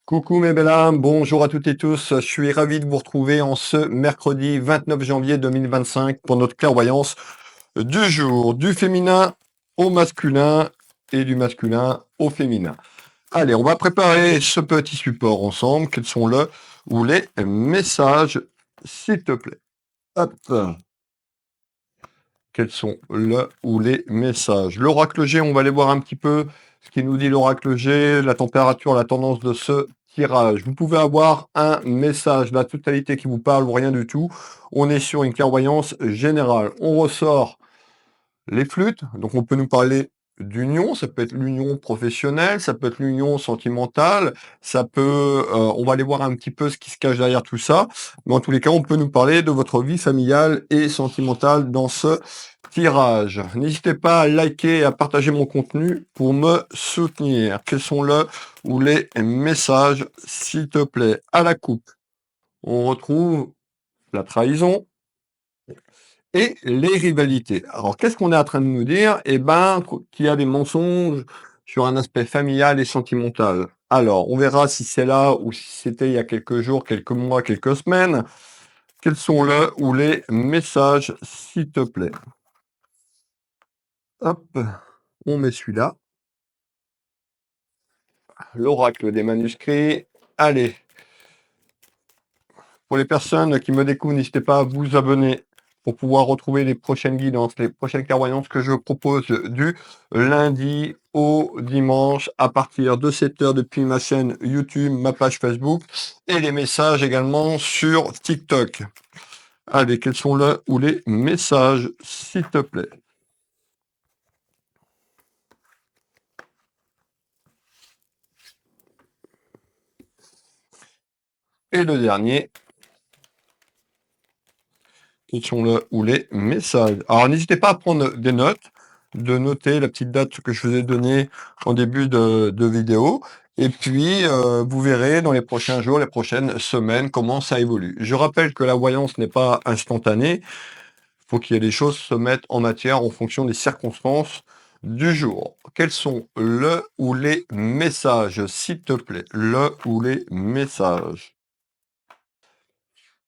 Coucou mes belles âmes, bonjour à toutes et tous. Je suis ravi de vous retrouver en ce mercredi 29 janvier 2025 pour notre clairvoyance du jour, du féminin au masculin et du masculin au féminin. Allez, on va préparer ce petit support ensemble. Quels sont le ou les messages, s'il te plaît? Hop. Quels sont le ou les messages? L'oracle G, on va aller voir un petit peu ce qui nous dit l'oracle G, la température, la tendance de ce tirage. Vous pouvez avoir un message, la totalité qui vous parle ou rien du tout. On est sur une clairvoyance générale. On ressort les flûtes, donc on peut nous parler d'union, ça peut être l'union professionnelle, ça peut être l'union sentimentale, ça peut, on va aller voir un petit peu ce qui se cache derrière tout ça, mais en tous les cas, on peut nous parler de votre vie familiale et sentimentale dans ce tirage. N'hésitez pas à liker et à partager mon contenu pour me soutenir. Quels sont le ou les messages, s'il te plaît? À la coupe, on retrouve la trahison, et les rivalités. Alors, qu'est-ce qu'on est en train de nous dire? Eh ben, qu'il y a des mensonges sur un aspect familial et sentimental. Alors, on verra si c'est là ou si c'était il y a quelques jours, quelques mois, quelques semaines. Quels sont le ou les messages, s'il te plaît? Hop, on met celui-là. L'oracle des manuscrits. Allez, pour les personnes qui me découvrent, n'hésitez pas à vous abonner pour pouvoir retrouver les prochaines guidances, les prochaines clairvoyances que je propose du lundi au dimanche à partir de 7h depuis ma chaîne YouTube, ma page Facebook et les messages également sur TikTok. Allez, quels sont le ou les messages, s'il te plaît? Et le dernier, quels sont le ou les messages? Alors, n'hésitez pas à prendre des notes, de noter la petite date que je vous ai donnée en début de vidéo. Et puis, vous verrez dans les prochains jours, les prochaines semaines, comment ça évolue. Je rappelle que la voyance n'est pas instantanée. Il faut qu'il y ait des choses se mettent en matière en fonction des circonstances du jour. Quels sont le ou les messages, s'il te plaît? Le ou les messages.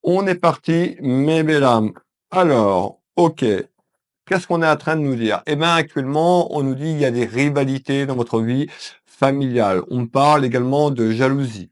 On est parti, mes belles âmes. Alors, ok. Qu'est-ce qu'on est en train de nous dire? Eh bien, actuellement, on nous dit qu'il y a des rivalités dans votre vie familiale. On parle également de jalousie.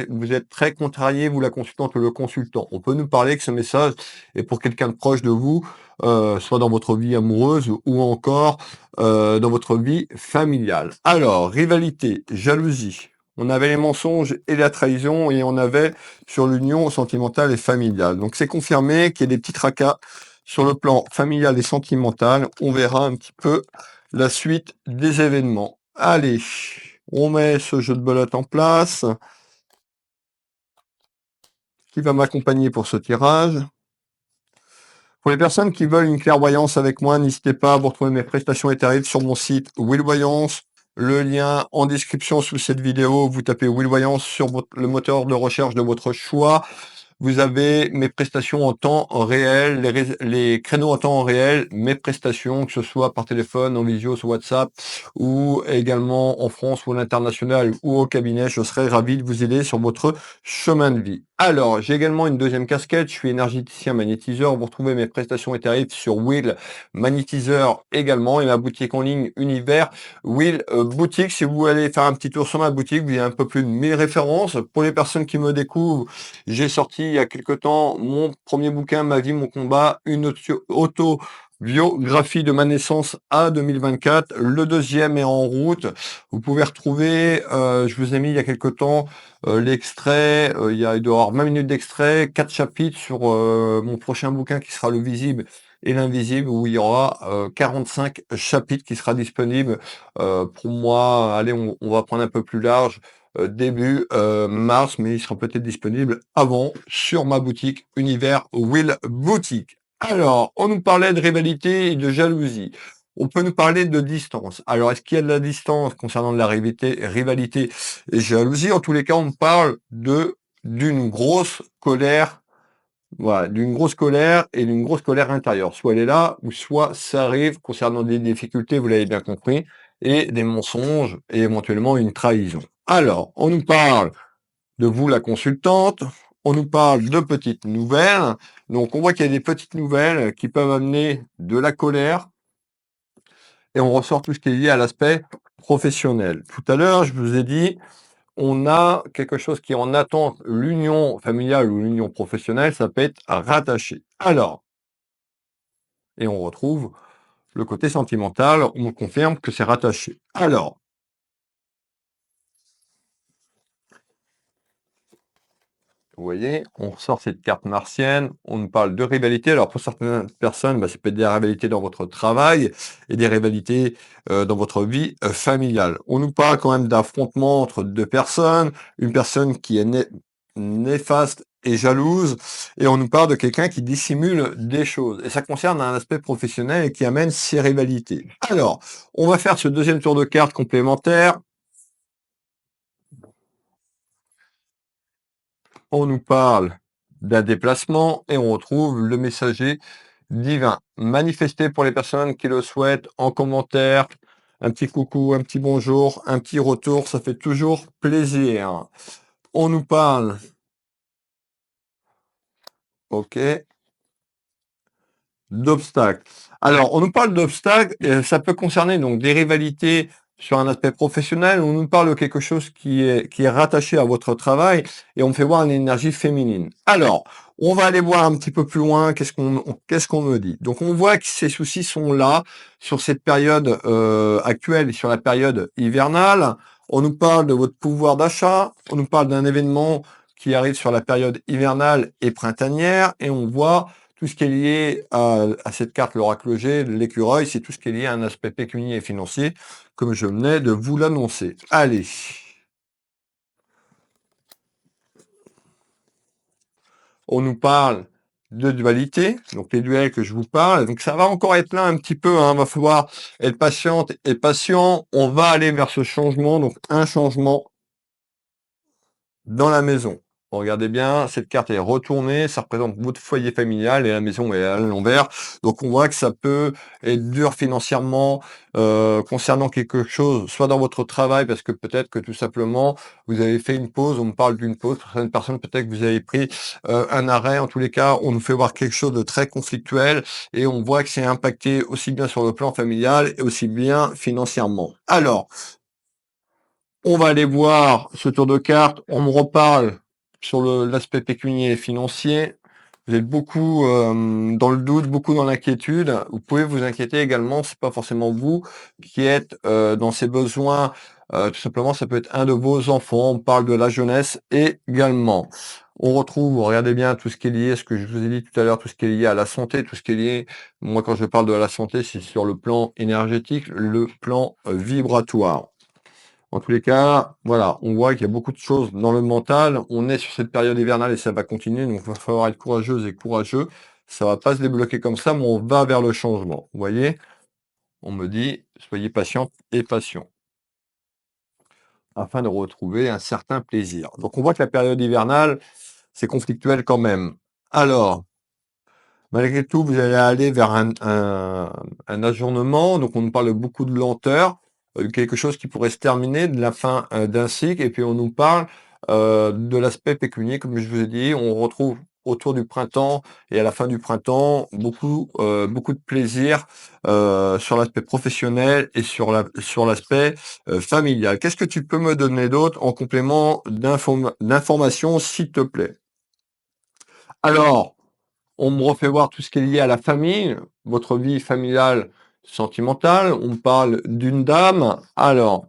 Vous êtes très contrarié, vous la consultante ou le consultant. On peut nous parler que ce message est pour quelqu'un de proche de vous, soit dans votre vie amoureuse ou encore dans votre vie familiale. Alors, rivalité, jalousie. On avait les mensonges et la trahison et on avait sur l'union sentimentale et familiale. Donc, c'est confirmé qu'il y a des petits tracas sur le plan familial et sentimental. On verra un petit peu la suite des événements. Allez, on met ce jeu de belote en place. Qui va m'accompagner pour ce tirage? Pour les personnes qui veulent une clairvoyance avec moi, n'hésitez pas à vous retrouver mes prestations et tarifs sur mon site Will Voyance. Le lien en description sous cette vidéo. Vous tapez Will Voyance sur le moteur de recherche de votre choix. Vous avez mes prestations en temps réel, les créneaux en temps réel, mes prestations, que ce soit par téléphone, en visio, sur WhatsApp, ou également en France ou à l'international ou au cabinet. Je serai ravi de vous aider sur votre chemin de vie. Alors, j'ai également une deuxième casquette. Je suis énergéticien magnétiseur. Vous retrouvez mes prestations et tarifs sur Will Magnétiseur également et ma boutique en ligne Univers Will Boutique. Si vous allez faire un petit tour sur ma boutique, vous avez un peu plus de 1000 références. Pour les personnes qui me découvrent, j'ai sorti il y a quelque temps mon premier bouquin, Ma vie, mon combat, une autobiographie de ma naissance à 2024. Le deuxième est en route. Vous pouvez retrouver, je vous ai mis il y a quelque temps l'extrait, il doit y avoir 20 minutes d'extrait, 4 chapitres sur mon prochain bouquin qui sera Le Visible et l'Invisible, où il y aura 45 chapitres qui sera disponible. Pour moi, allez, on va prendre un peu plus large, début mars, mais il sera peut-être disponible avant sur ma boutique Univers Will Boutique. Alors, on nous parlait de rivalité et de jalousie. On peut nous parler de distance. Alors, est-ce qu'il y a de la distance concernant de la rivalité et jalousie? En tous les cas, on parle d'une grosse colère. Voilà, d'une grosse colère et d'une grosse colère intérieure. Soit elle est là, ou soit ça arrive concernant des difficultés, vous l'avez bien compris, et des mensonges, et éventuellement une trahison. Alors, on nous parle de vous, la consultante. On nous parle de petites nouvelles. Donc, on voit qu'il y a des petites nouvelles qui peuvent amener de la colère. Et on ressort tout ce qui est lié à l'aspect professionnel. Tout à l'heure, je vous ai dit, on a quelque chose qui est en attente, l'union familiale ou l'union professionnelle, ça peut être rattaché. Alors, et on retrouve le côté sentimental, on confirme que c'est rattaché. Alors, vous voyez, on ressort cette carte martienne, on nous parle de rivalité. Alors pour certaines personnes, ça peut être des rivalités dans votre travail et des rivalités dans votre vie familiale. On nous parle quand même d'affrontement entre deux personnes, une personne qui est néfaste et jalouse, et on nous parle de quelqu'un qui dissimule des choses. Et ça concerne un aspect professionnel et qui amène ces rivalités. Alors, on va faire ce deuxième tour de carte complémentaire. On nous parle d'un déplacement et on retrouve le messager divin. Manifestez pour les personnes qui le souhaitent en commentaire. Un petit coucou, un petit bonjour, un petit retour, ça fait toujours plaisir. On nous parle, ok, d'obstacles. Alors, on nous parle d'obstacles, et ça peut concerner donc des rivalités sur un aspect professionnel. On nous parle de quelque chose qui est rattaché à votre travail et on me fait voir une énergie féminine. Alors, on va aller voir un petit peu plus loin. Qu'est-ce qu'on me dit? Donc, on voit que ces soucis sont là sur cette période actuelle et sur la période hivernale. On nous parle de votre pouvoir d'achat. On nous parle d'un événement qui arrive sur la période hivernale et printanière et on voit tout ce qui est lié à cette carte, l'oracle G, l'écureuil, c'est tout ce qui est lié à un aspect pécunier et financier, comme je venais de vous l'annoncer. Allez. On nous parle de dualité, donc les duels que je vous parle. Donc ça va encore être là un petit peu, hein, va falloir être patiente et patient. On va aller vers ce changement, donc un changement dans la maison. Regardez bien, cette carte est retournée, ça représente votre foyer familial et la maison est à l'envers. Donc on voit que ça peut être dur financièrement concernant quelque chose, soit dans votre travail, parce que peut-être que tout simplement vous avez fait une pause, on me parle d'une pause, pour certaines personnes peut-être que vous avez pris un arrêt, en tous les cas on nous fait voir quelque chose de très conflictuel et on voit que c'est impacté aussi bien sur le plan familial et aussi bien financièrement. Alors, on va aller voir ce tour de carte. On me reparle sur l'aspect pécunier et financier. Vous êtes beaucoup dans le doute, beaucoup dans l'inquiétude. Vous pouvez vous inquiéter également, c'est pas forcément vous qui êtes dans ces besoins. Tout simplement, ça peut être un de vos enfants. On parle de la jeunesse également. On retrouve, regardez bien tout ce qui est lié, ce que je vous ai dit tout à l'heure, tout ce qui est lié à la santé, tout ce qui est lié, moi quand je parle de la santé, c'est sur le plan énergétique, le plan vibratoire. En tous les cas, voilà, on voit qu'il y a beaucoup de choses dans le mental. On est sur cette période hivernale et ça va continuer, donc il va falloir être courageuse et courageux. Ça va pas se débloquer comme ça, mais on va vers le changement. Vous voyez? On me dit, soyez patiente et patient, afin de retrouver un certain plaisir. Donc on voit que la période hivernale, c'est conflictuel quand même. Alors, malgré tout, vous allez aller vers un ajournement, donc on nous parle beaucoup de lenteur, quelque chose qui pourrait se terminer, de la fin d'un cycle, et puis on nous parle de l'aspect pécunier, comme je vous ai dit, on retrouve autour du printemps et à la fin du printemps beaucoup de plaisir sur l'aspect professionnel et sur l'aspect familial. Qu'est-ce que tu peux me donner d'autre en complément d'informations, s'il te plaît? Alors, on me refait voir tout ce qui est lié à la famille, votre vie familiale, sentimentale. On me parle d'une dame. Alors,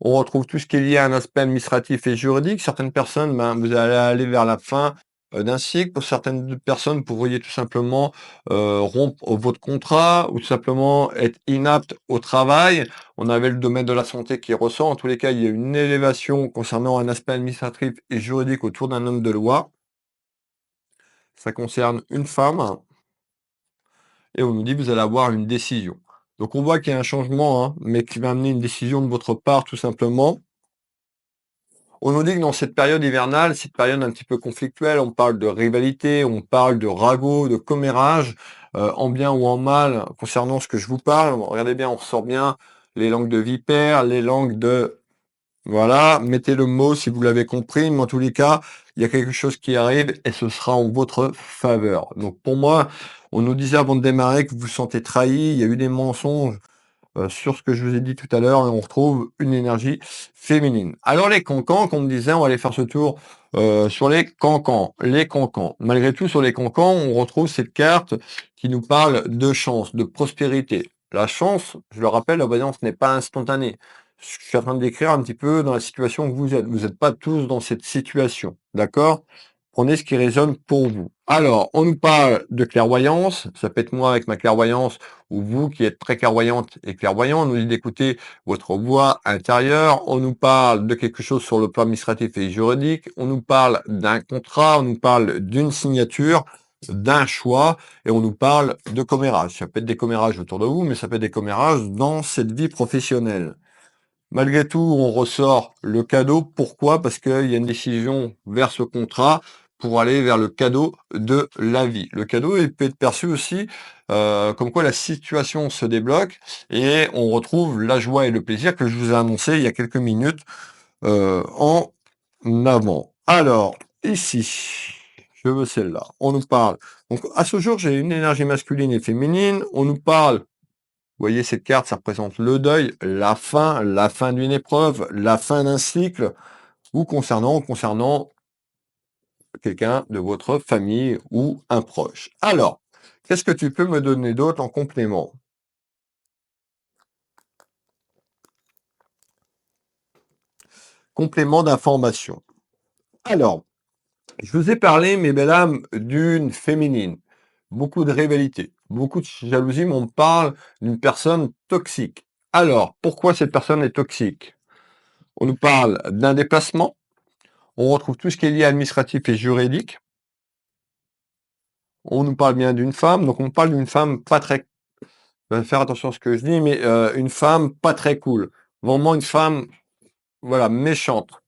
on retrouve tout ce qui est lié à un aspect administratif et juridique. Certaines personnes, vous allez aller vers la fin d'un cycle. Pour certaines personnes, vous pourriez tout simplement rompre votre contrat ou tout simplement être inapte au travail. On avait le domaine de la santé qui ressort. En tous les cas, il y a une élévation concernant un aspect administratif et juridique autour d'un homme de loi. Ça concerne une femme. Et on nous dit: «Vous allez avoir une décision». Donc on voit qu'il y a un changement, hein, mais qui va amener une décision de votre part tout simplement. On nous dit que dans cette période hivernale, cette période un petit peu conflictuelle, on parle de rivalité, on parle de ragot, de commérage, en bien ou en mal concernant ce que je vous parle. Regardez bien, on ressort bien les langues de vipère, les langues de Voilà, mettez le mot si vous l'avez compris, mais en tous les cas, il y a quelque chose qui arrive et ce sera en votre faveur. Donc pour moi, on nous disait avant de démarrer que vous vous sentez trahi, il y a eu des mensonges sur ce que je vous ai dit tout à l'heure et on retrouve une énergie féminine. Alors les cancans, comme on me disait, on va aller faire ce tour sur les cancans. Les cancans. Malgré tout, sur les cancans, on retrouve cette carte qui nous parle de chance, de prospérité. La chance, je le rappelle, la voyance n'est pas instantanée. Je suis en train de décrire un petit peu dans la situation que vous êtes. Vous n'êtes pas tous dans cette situation, d'accord? Prenez ce qui résonne pour vous. Alors, on nous parle de clairvoyance. Ça peut être moi avec ma clairvoyance ou vous qui êtes très clairvoyante et clairvoyant, on nous dit d'écouter votre voix intérieure, on nous parle de quelque chose sur le plan administratif et juridique, on nous parle d'un contrat, on nous parle d'une signature, d'un choix, et on nous parle de commérages. Ça peut être des commérages autour de vous, mais ça peut être des commérages dans cette vie professionnelle. Malgré tout, on ressort le cadeau. Pourquoi? Parce qu'il y a une décision vers ce contrat pour aller vers le cadeau de la vie. Le cadeau, il peut être perçu aussi comme quoi la situation se débloque et on retrouve la joie et le plaisir que je vous ai annoncé il y a quelques minutes en avant. Alors, ici, je veux celle-là. On nous parle. Donc, à ce jour, j'ai une énergie masculine et féminine. On nous parle, vous voyez, cette carte, ça représente le deuil, la fin d'une épreuve, la fin d'un cycle, ou concernant quelqu'un de votre famille ou un proche. Alors, qu'est-ce que tu peux me donner d'autre en complément? Complément d'information. Alors, je vous ai parlé, mes belles âmes, d'une féminine. Beaucoup de rivalité, beaucoup de jalousie, mais on me parle d'une personne toxique. Alors, pourquoi cette personne est toxique? On nous parle d'un déplacement. On retrouve tout ce qui est lié à administratif et juridique. On nous parle bien d'une femme, donc on parle d'une femme pas très, faire attention à ce que je dis, mais une femme pas très cool. Vraiment une femme, voilà, méchante,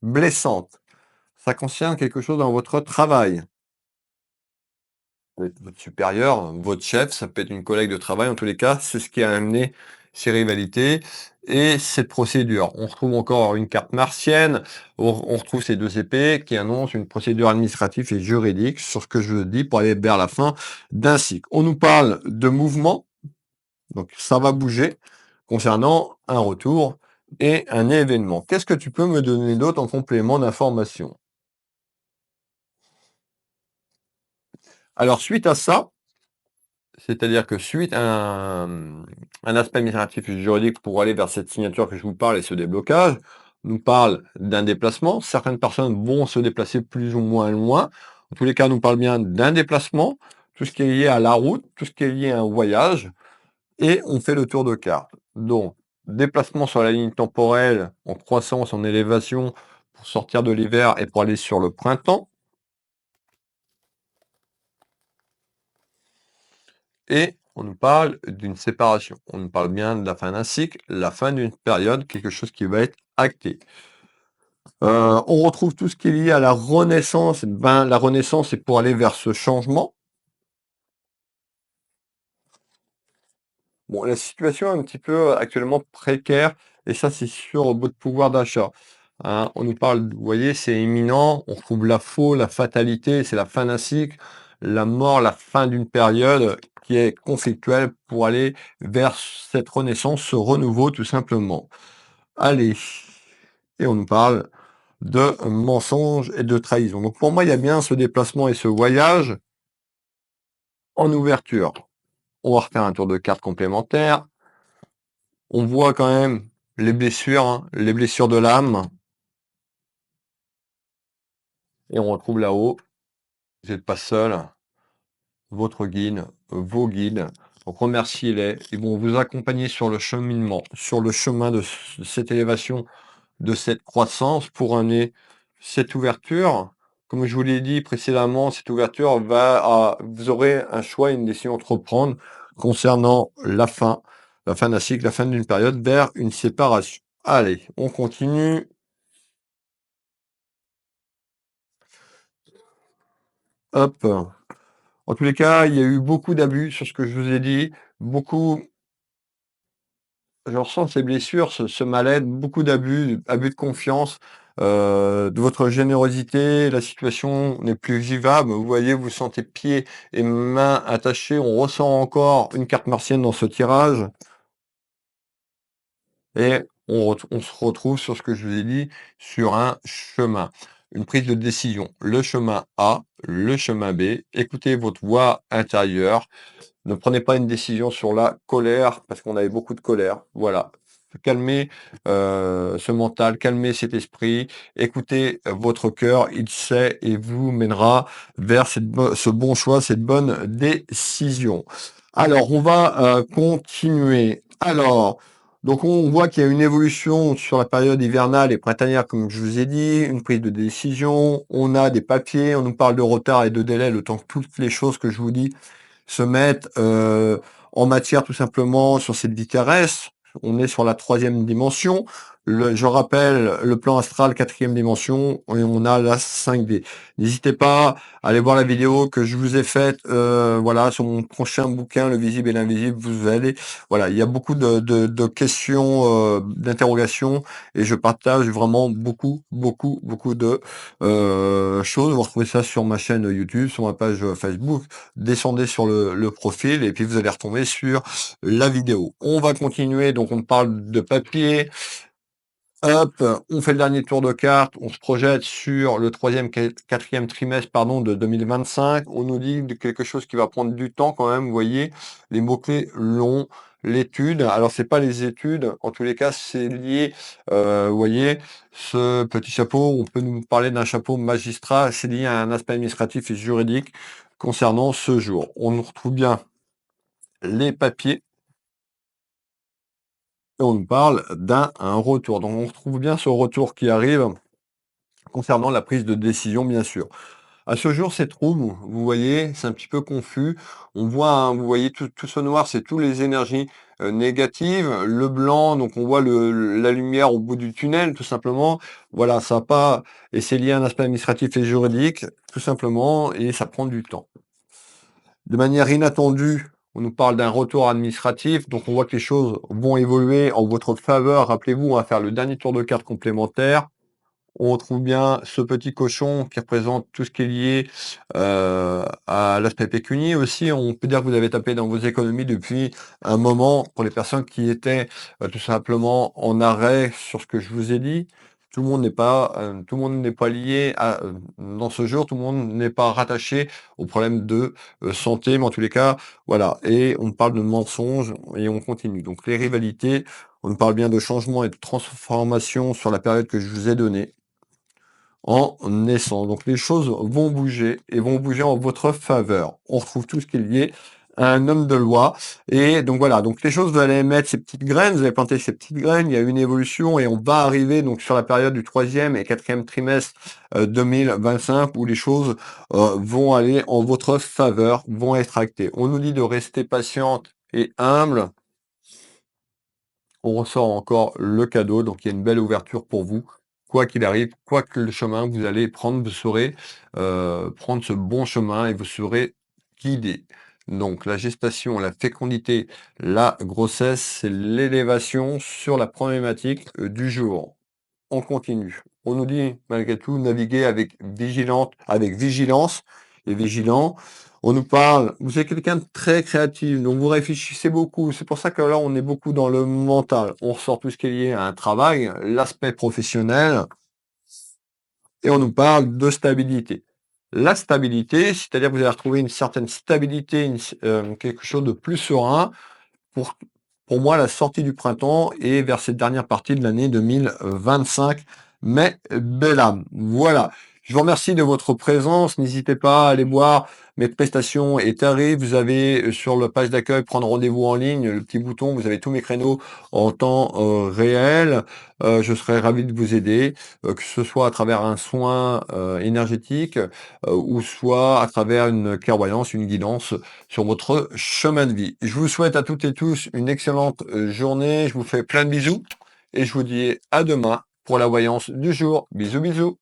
blessante. Ça concerne quelque chose dans votre travail. Ça peut être votre supérieur, votre chef, ça peut être une collègue de travail. En tous les cas, c'est ce qui a amené ces rivalités et cette procédure. On retrouve encore une carte martienne, on retrouve ces deux épées qui annoncent une procédure administrative et juridique sur ce que je dis pour aller vers la fin d'un cycle. On nous parle de mouvement, donc ça va bouger concernant un retour et un événement. Qu'est-ce que tu peux me donner d'autre en complément d'information? Alors suite à ça, c'est-à-dire que suite à un aspect administratif et juridique pour aller vers cette signature que je vous parle et ce déblocage, on nous parle d'un déplacement. Certaines personnes vont se déplacer plus ou moins loin. En tous les cas, on nous parle bien d'un déplacement, tout ce qui est lié à la route, tout ce qui est lié à un voyage, et on fait le tour de carte. Donc, déplacement sur la ligne temporelle, en croissance, en élévation, pour sortir de l'hiver et pour aller sur le printemps. Et on nous parle d'une séparation. On nous parle bien de la fin d'un cycle, la fin d'une période, quelque chose qui va être acté. On retrouve tout ce qui est lié à la renaissance. Ben, la renaissance, c'est pour aller vers ce changement. Bon, la situation est un petit peu actuellement précaire, et ça, c'est sur votre pouvoir d'achat. Hein. On nous parle, vous voyez, c'est imminent. On retrouve la faux, la fatalité, c'est la fin d'un cycle, la mort, la fin d'une période qui est conflictuelle pour aller vers cette renaissance, ce renouveau, tout simplement. Allez. Et on nous parle de mensonges et de trahison. Donc pour moi, il y a bien ce déplacement et ce voyage en ouverture. On va refaire un tour de carte complémentaire. On voit quand même hein, les blessures de l'âme. Et on retrouve là-haut, vous n'êtes pas seul, votre guide, vos guides. Donc remerciez-les. Ils vont vous accompagner sur le cheminement, sur le chemin de cette élévation, de cette croissance pour amener cette ouverture. Comme je vous l'ai dit précédemment, cette ouverture vous aurez un choix, une décision à entreprendre concernant la fin d'un cycle, la fin d'une période vers une séparation. Allez, on continue. Hop. En tous les cas, il y a eu beaucoup d'abus sur ce que je vous ai dit, beaucoup je ressens ces blessures, ce mal-être, beaucoup d'abus, abus de confiance, de votre générosité. La situation n'est plus vivable. Vous voyez, vous sentez pieds et mains attachés. On ressent encore une carte martienne dans ce tirage. Et on se retrouve sur ce que je vous ai dit, sur un chemin, une prise de décision. Le chemin A, le chemin B. Écoutez votre voix intérieure. Ne prenez pas une décision sur la colère, parce qu'on avait beaucoup de colère. Voilà. Calmez ce mental, calmez cet esprit, écoutez votre cœur, il sait et vous mènera vers ce bon choix, cette bonne décision. Alors, on va continuer. Alors, donc on voit qu'il y a une évolution sur la période hivernale et printanière, comme je vous ai dit, une prise de décision. On a des papiers, on nous parle de retard et de délai, le temps que toutes les choses que je vous dis se mettent en matière tout simplement sur cette vie terrestre. On est sur la 3e dimension. Je rappelle le plan astral 4e dimension et on a la 5D. N'hésitez pas à aller voir la vidéo que je vous ai faite voilà, sur mon prochain bouquin, Le visible et l'invisible. Vous allez, voilà, il y a beaucoup de questions, d'interrogations et je partage vraiment beaucoup de choses. Vous retrouvez ça sur ma chaîne YouTube, sur ma page Facebook. Descendez sur le profil et puis vous allez retomber sur la vidéo. On va continuer, donc on parle de papier. Hop, on fait le dernier tour de carte, on se projette sur le 3e, 4e trimestre pardon, de 2025. On nous dit de quelque chose qui va prendre du temps quand même, vous voyez, les mots-clés longs, l'étude. Alors c'est pas les études, en tous les cas c'est lié, vous voyez, ce petit chapeau, on peut nous parler d'un chapeau magistrat, c'est lié à un aspect administratif et juridique concernant ce jour. On nous retrouve bien les papiers et on nous parle d'un retour. Donc on retrouve bien ce retour qui arrive concernant la prise de décision, bien sûr. À ce jour, c'est trouble, vous voyez, c'est un petit peu confus. On voit, hein, vous voyez, tout ce noir, c'est toutes les énergies négatives. Le blanc, donc on voit la lumière au bout du tunnel, tout simplement. Voilà, ça n'a pas... Et c'est lié à un aspect administratif et juridique, tout simplement, et ça prend du temps. De manière inattendue, on nous parle d'un retour administratif, donc on voit que les choses vont évoluer en votre faveur. Rappelez-vous, on va faire le dernier tour de carte complémentaire. On retrouve bien ce petit cochon qui représente tout ce qui est lié à l'aspect pécunier aussi. On peut dire que vous avez tapé dans vos économies depuis un moment pour les personnes qui étaient tout simplement en arrêt sur ce que je vous ai dit. Tout le monde n'est pas lié dans ce jour, tout le monde n'est pas rattaché aux problèmes de santé, mais en tous les cas, voilà. Et on parle de mensonges et on continue. Donc les rivalités, on parle bien de changement et de transformation sur la période que je vous ai donnée en naissant. Donc les choses vont bouger et vont bouger en votre faveur. On retrouve tout ce qui est lié à un homme de loi. Et donc voilà, donc les choses, vous allez mettre ces petites graines, vous allez planter ces petites graines, il y a une évolution et on va arriver donc sur la période du 3e et 4e trimestre 2025 où les choses vont aller en votre faveur, vont être actées. On nous dit de rester patiente et humble. On ressort encore le cadeau, donc il y a une belle ouverture pour vous. Quoi qu'il arrive, quoi que le chemin vous allez prendre, vous saurez prendre ce bon chemin et vous serez guidé. Donc la gestation, la fécondité, la grossesse, c'est l'élévation sur la problématique du jour. On continue. On nous dit malgré tout naviguer avec vigilance et vigilant. On nous parle, vous êtes quelqu'un de très créatif, donc vous réfléchissez beaucoup. C'est pour ça que là, on est beaucoup dans le mental. On ressort tout ce qui est lié à un travail, l'aspect professionnel, et on nous parle de stabilité. La stabilité, c'est-à-dire que vous allez retrouver une certaine stabilité, quelque chose de plus serein pour, pour moi, la sortie du printemps et vers cette dernière partie de l'année 2025. Mais belle âme. Voilà. Je vous remercie de votre présence. N'hésitez pas à aller voir mes prestations et tarifs. Vous avez sur la page d'accueil prendre rendez-vous en ligne, le petit bouton, vous avez tous mes créneaux en temps réel. Je serai ravi de vous aider, que ce soit à travers un soin énergétique ou soit à travers une clairvoyance, une guidance sur votre chemin de vie. Je vous souhaite à toutes et tous une excellente journée. Je vous fais plein de bisous et je vous dis à demain pour la voyance du jour. Bisous, bisous.